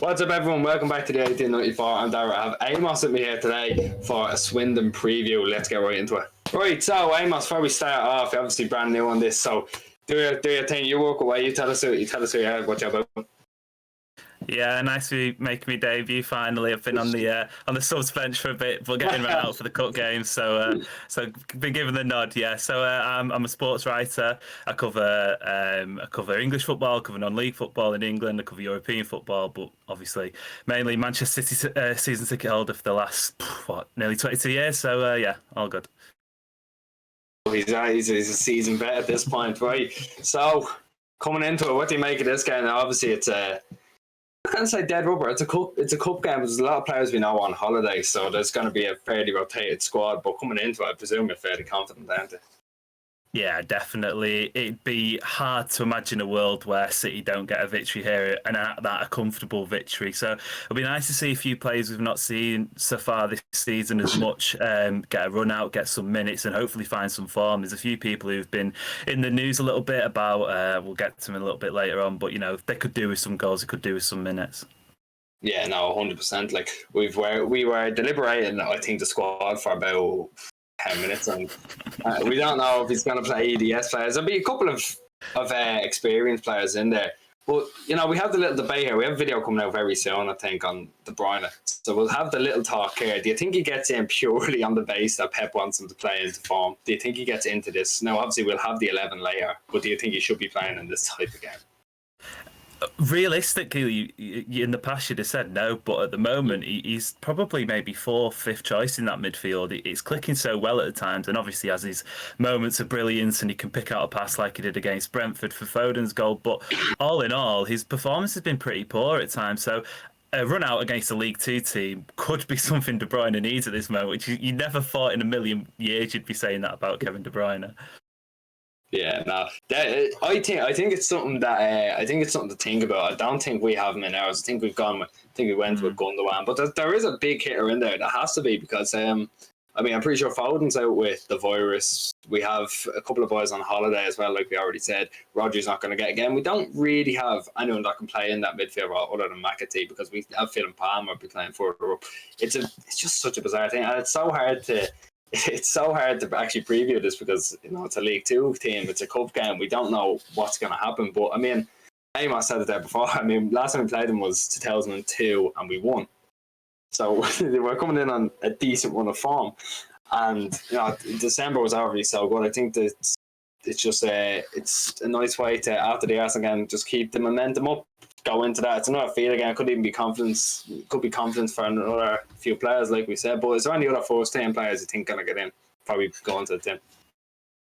What's up, everyone? Welcome back to the 1894. I'm Dara. I have Amos with me here today for a Swindon preview. Let's get right into it. Right, so Amos, before we start off, you're obviously brand new on this, so do your thing. You walk away. You tell us what you're about. Yeah, nice to be making my debut finally. I've been on the subs bench for a bit, but getting right out for the cup games. So been given the nod. Yeah. So I'm a sports writer. I cover English football, I cover non-league football in England. I cover European football, but obviously mainly Manchester City season ticket holder for the last nearly 22 years. So yeah, all good. He's a season vet at this point, right? So coming into it, what do you make of this game? Now, obviously, it's I can't say dead rubber. It's a cup game. There's a lot of players we know on holiday, so there's going to be a fairly rotated squad. But coming into it, I presume you're fairly confident, aren't you? Yeah, definitely. It'd be hard to imagine a world where City don't get a victory here and at that a comfortable victory. So it'll be nice to see a few players we've not seen so far this season as much get a run out, get some minutes, and hopefully find some form. There's a few people who've been in the news a little bit about. We'll get to them a little bit later on, but they could do with some goals. They could do with some minutes. Yeah, no, 100%. Like we were deliberating, I think, the squad for about 10 minutes, and we don't know if he's going to play EDS players. There'll be a couple of experienced players in there, but we have the little debate here. We have a video coming out very soon, I think, on the Bruyne, so we'll have the little talk here. Do you think he gets in purely on the base that Pep wants him to play into form? Do you think he gets into this? Now, obviously we'll have the 11 later, but do you think he should be playing in this type of game? Realistically, in the past you'd have said no, but at the moment he's probably maybe fourth, fifth choice in that midfield. It's clicking so well at the times, and obviously has his moments of brilliance, and he can pick out a pass like he did against Brentford for Foden's goal. But all in all, his performance has been pretty poor at times. So a run out against a League Two team could be something De Bruyne needs at this moment, which you never thought in a million years you'd be saying that about Kevin De Bruyne. Yeah, no. I think it's something that to think about. I don't think we have him in ours. I think we went with Gundogan, but there is a big hitter in there. There has to be, because I'm pretty sure Foden's out with the virus. We have a couple of boys on holiday as well, like we already said. Rodri's not going to get a game. We don't really have anyone that can play in that midfield other than McAtee, because we have Phil and Palmer be playing further up. It's just such a bizarre thing, and it's so hard to actually preview this, because it's a League Two team, it's a cup game, we don't know what's going to happen. But Amos said it there before. Last time we played them was 2002 and we won, so we're coming in on a decent run of form, and December was already so good. I think that it's just it's a nice way to, after the Arsenal game, just keep the momentum up, go into that. It's another field again. Could be confidence for another few players, like we said. But is there any other first team players you think gonna get in? Probably go into the team.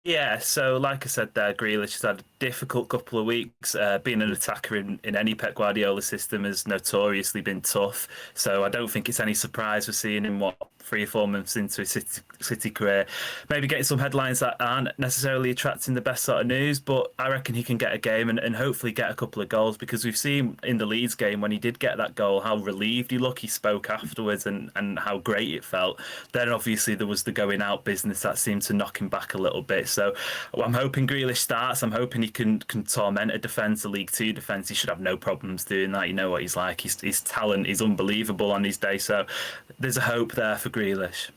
Yeah, so like I said there, Grealish has had a difficult couple of weeks. Being an attacker in any Pep Guardiola system has notoriously been tough. So I don't think it's any surprise we're seeing him, 3 or 4 months into his City career, maybe getting some headlines that aren't necessarily attracting the best sort of news, but I reckon he can get a game and hopefully get a couple of goals, because we've seen in the Leeds game, when he did get that goal, how relieved he looked. He spoke afterwards and how great it felt. Then obviously there was the going out business that seemed to knock him back a little bit. So I'm hoping Grealish starts. I'm hoping he can torment a defence, a League Two defence. He should have no problems doing that. You know what he's like. His talent is unbelievable on his day. So there's a hope there for Grealish.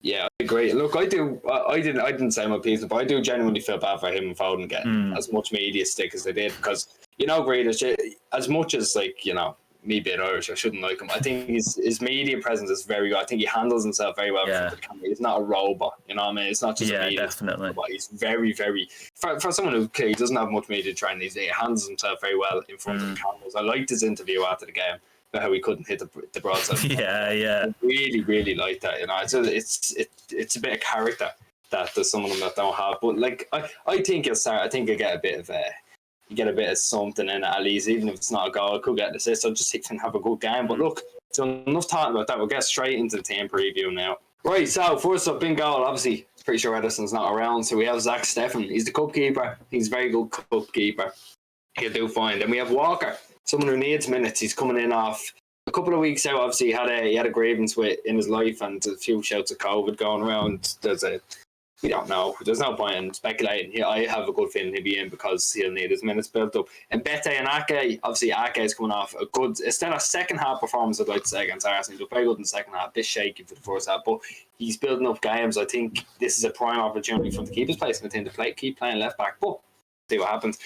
Yeah, I agree. Look, I didn't say my piece, but I do genuinely feel bad for him and Foden getting as much media stick as they did, because Grealish, as much as me being Irish, I shouldn't like him. I think his media presence is very good. I think he handles himself very well. Yeah. He's not a robot, It's not just a media definitely. Robot. He's very, very, for someone who clearly doesn't have much media training, he handles himself very well in front of the cameras. I liked his interview after the game, about how he couldn't hit the broadside. Yeah. I really, really like that. It's a bit of character that there's some of them that don't have. But I think he'll start. I think he'll get a bit of something in it at least, even if it's not a goal. Could get an assist. I'll just even have a good game. But look, so enough talking about that. We'll get straight into the team preview now. Right, so first up, in goal, obviously, pretty sure Edison's not around, so we have Zach Steffen. He's the cup keeper. He's a very good cup keeper. He'll do fine. Then we have Walker, someone who needs minutes. He's coming in off a couple of weeks out. Obviously, he had a grievance in his life, and a few shouts of COVID going around. There's a we don't know. There's no point in speculating. I have a good feeling he'll be in because he'll need his minutes built up. And Bete and Ake, obviously Ake is coming off a good, it's still a second half performance, I'd like to say, against Arsenal. He looked very good in the second half, a bit shaky for the first half, but he's building up games. I think this is a prime opportunity for the keeper's place, and I think to keep playing left back. But see what happens.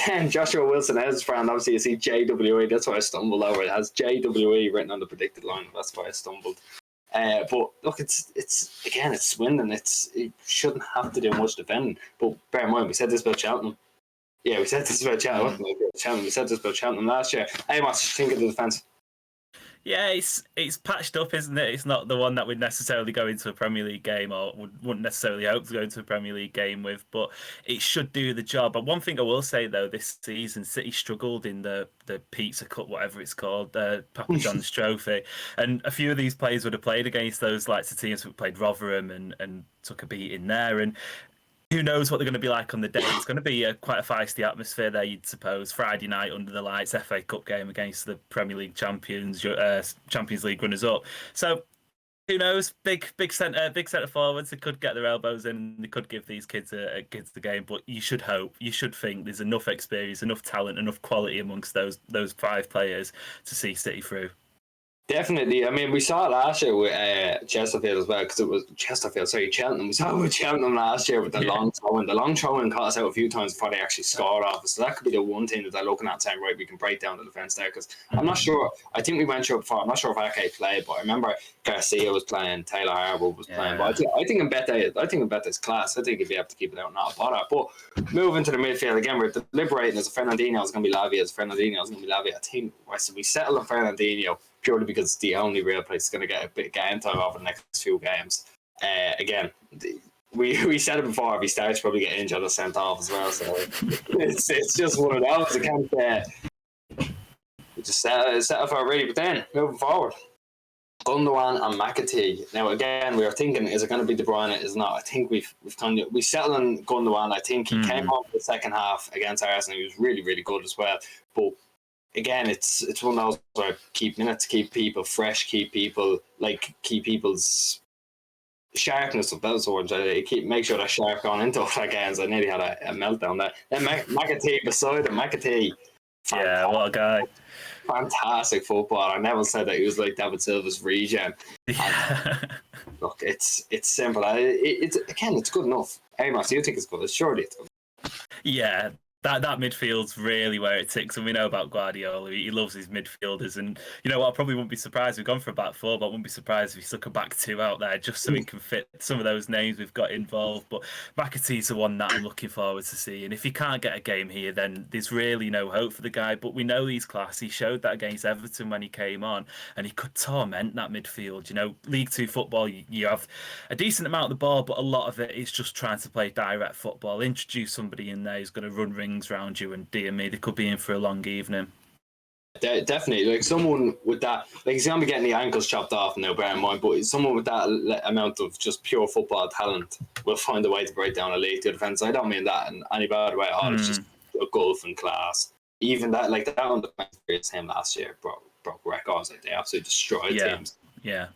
Then Joshua Wilson has his friend. Obviously, you see JWE. That's why I stumbled over. It has JWE written on the predicted line. That's why I stumbled. But look, it's Swindon. It shouldn't have to do much defending. But bear in mind, we said this about Cheltenham. Yeah, we said this about Cheltenham. We said this about Cheltenham last year. Hey, what do you think of the defence? Yeah, it's patched up, isn't it? It's not the one that we'd necessarily go into a Premier League game or wouldn't necessarily hope to go into a Premier League game with, but it should do the job. But one thing I will say, though, this season, City struggled in the Pizza Cup, whatever it's called, Papa John's Trophy. And a few of these players would have played against those like the teams who played Rotherham and took a beating there. And who knows what they're going to be like on the day. It's going to be quite a feisty atmosphere there, you'd suppose. Friday night under the lights, FA Cup game against the Premier League champions, Champions League runners-up. So who knows? Big centre forwards. They could get their elbows in. They could give these kids a game. But you should hope, you should think there's enough experience, enough talent, enough quality amongst those 5 players to see City through. Definitely. I mean, we saw it last year with Chesterfield as well, because it was Cheltenham. We saw it with Cheltenham last year with the long throw-in. The long throw-in caught us out a few times before they actually scored off. So that could be the one thing that they're looking at saying, right, we can break down the defence there. Because I'm not sure. I think we went through it before. I'm not sure if Ake played, but I remember Garcia was playing, Taylor Harbour was playing. But I think Mbete's class. I think he'd be able to keep it out, not a bother. But moving to the midfield again, we're deliberating as a Fernandinho is going to be Lavia, I think we settle on Fernandinho purely because it's the only real place that's going to get a bit of game time over the next few games. Again, we said it before, if he starts, probably get injured or sent off as well. So it's just one of those. I can't just set for already. But then moving forward, Gundogan and McAtee. Now again, we were thinking, is it going to be De Bruyne? Is not. I think we settled on Gundogan. I think he came on for the second half against Arsenal. He was really, really good as well. But again, it's one of those where keep minutes, keep people fresh, keep people's sharpness of those words. Make sure they're sharp going into it again. So I nearly had a meltdown there. Then McAtee beside him, yeah, what a guy. Fantastic footballer. I never said that he was like David Silva's regen. Yeah. Look, it's simple. It's good enough. Amos, do you think it's good? Surely it's good. Yeah. That midfield's really where it ticks, and we know about Guardiola. He loves his midfielders, and you know what? I probably wouldn't be surprised. We've gone for a back 4, but I wouldn't be surprised if he stuck a back 2 out there just so he can fit some of those names we've got involved. But McAtee's the one that I'm looking forward to seeing. If he can't get a game here, then there's really no hope for the guy. But we know he's class. He showed that against Everton when he came on, and he could torment that midfield. You know, League 2 football, you have a decent amount of the ball, but a lot of it is just trying to play direct football. Introduce somebody in there who's going to run rings around you, and dear me, they could be in for a long evening. Definitely, like someone with that, like he's gonna be getting the ankles chopped off now, bear in mind, but someone with that amount of just pure football talent will find a way to break down a League 2 defence. I don't mean that in any bad way at all. It's just a golfing class. Even that, like that on the defence team last year broke records. Like they absolutely destroyed teams. Yeah.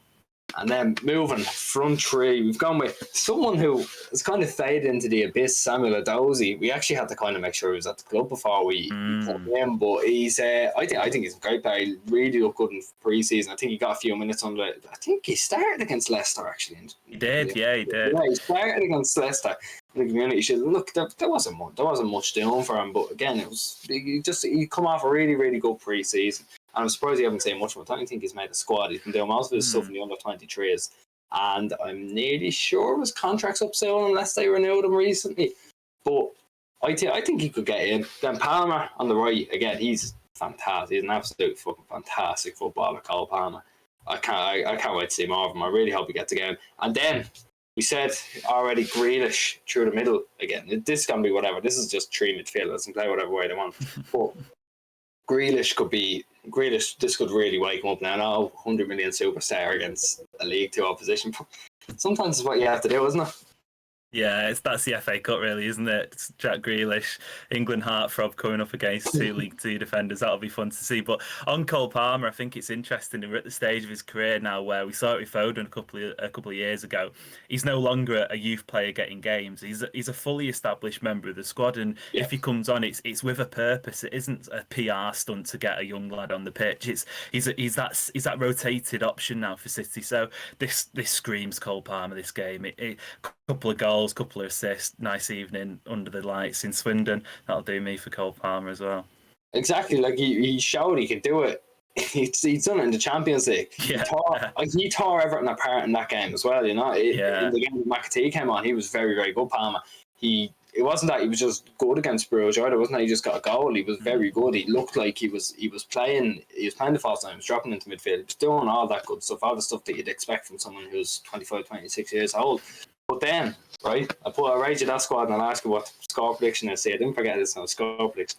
And then moving front 3, we've gone with someone who has kind of faded into the abyss, Samuel Edozie. We actually had to kind of make sure he was at the club before we put him in, but he's I think he's a great player. He really looked good in pre-season. I think he got a few minutes under it. I think he started against Leicester actually. He did. Yeah, he started against Leicester in the Community Shield. Look, there wasn't much doing for him, but again, he come off a really, really good pre-season. And I'm surprised you haven't seen much of it. I don't think he's made a squad. He's been doing most of his stuff in the under-23s. And I'm nearly sure his contract's up soon unless they renewed him recently. But I think he could get in. Then Palmer on the right, again, he's fantastic. He's an absolute fucking fantastic footballer, Cole Palmer. I can't wait to see more of him. I really hope he gets a game. And then we said already Grealish through the middle again. This can be whatever. This is just 3 midfielders and play whatever way they want. But Grealish, this could really wake him up now. No, 100 million superstar against a League 2 opposition. Sometimes it's what you have to do, isn't it? Yeah, that's the FA Cup, really, isn't it? It's Jack Grealish, England heartthrob coming up against two League Two defenders. That'll be fun to see. But on Cole Palmer, I think it's interesting. We're at the stage of his career now where we saw it with Foden a couple of years ago. He's no longer a youth player getting games. He's a fully established member of the squad, and Yeah. if he comes on, it's with a purpose. It isn't a PR stunt to get a young lad on the pitch. He's that rotated option now for City. So this screams Cole Palmer. This game, couple of goals, couple of assists, nice evening under the lights in Swindon. That'll do me for Cole Palmer as well. Exactly, like he showed he could do it. He's done it in the Champions League. Yeah. He tore Everton apart in that game as well. In the game McAtee came on, he was very, very good. Palmer. It wasn't that he was just good against Bruges either. It wasn't that he just got a goal. He was very good. He looked like he was playing the false line. He was dropping into midfield. He was doing all that good stuff, all the stuff that you'd expect from someone who's 25, 26 years old. But then, right, I raise you that squad and I'll ask you what the score prediction is. See, I didn't forget this now, score prediction.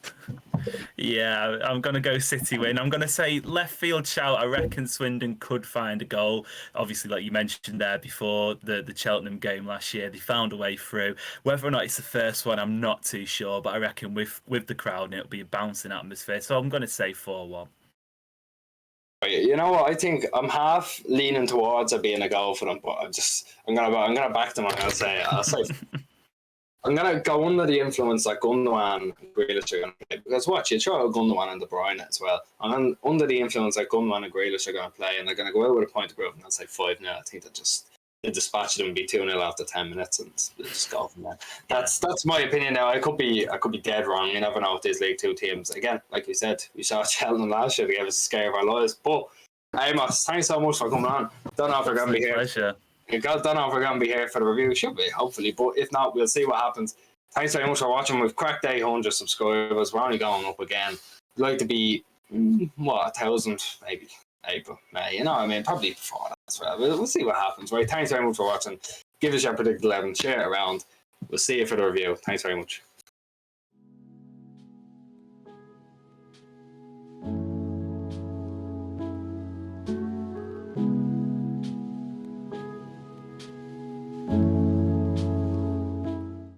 Yeah, I'm going to go City win. I'm going to say left field shout. I reckon Swindon could find a goal. Obviously, like you mentioned there before, the Cheltenham game last year, they found a way through. Whether or not it's the first one, I'm not too sure, but I reckon with the crowd, it'll be a bouncing atmosphere. So I'm going to say 4-1. You know what? I think I'm half leaning towards it being a goal for them, but I'm gonna back them. I'll say I'm gonna go under the influence that Gundogan and Grealish are gonna play, because watch, you throw Gundogan and Bruyne as well. And under the influence that Gundogan and Grealish are gonna play, and they're gonna go out with a point of growth, and I'll say 5-0. I think they dispatch them and be 2-0 after 10 minutes, and they'll just go from there. That's my opinion now. I could be dead wrong. You never know with these League Two teams. Again, like we said, we saw Cheltenham last year. They gave us a scare of our lives. But Amos, thanks so much for coming on. Don't know if we're going to be here. Pleasure. Don't know if we're going to be here for the review. Should be, hopefully. But if not, we'll see what happens. Thanks very much for watching. We've cracked 800 subscribers. We're only going up again. We'd like to be 1,000 maybe. April, May, you know what I mean? Probably before that as well. We'll see what happens, right? Thanks very much for watching. Give us your predicted 11, share it around. We'll see you for the review. Thanks very much.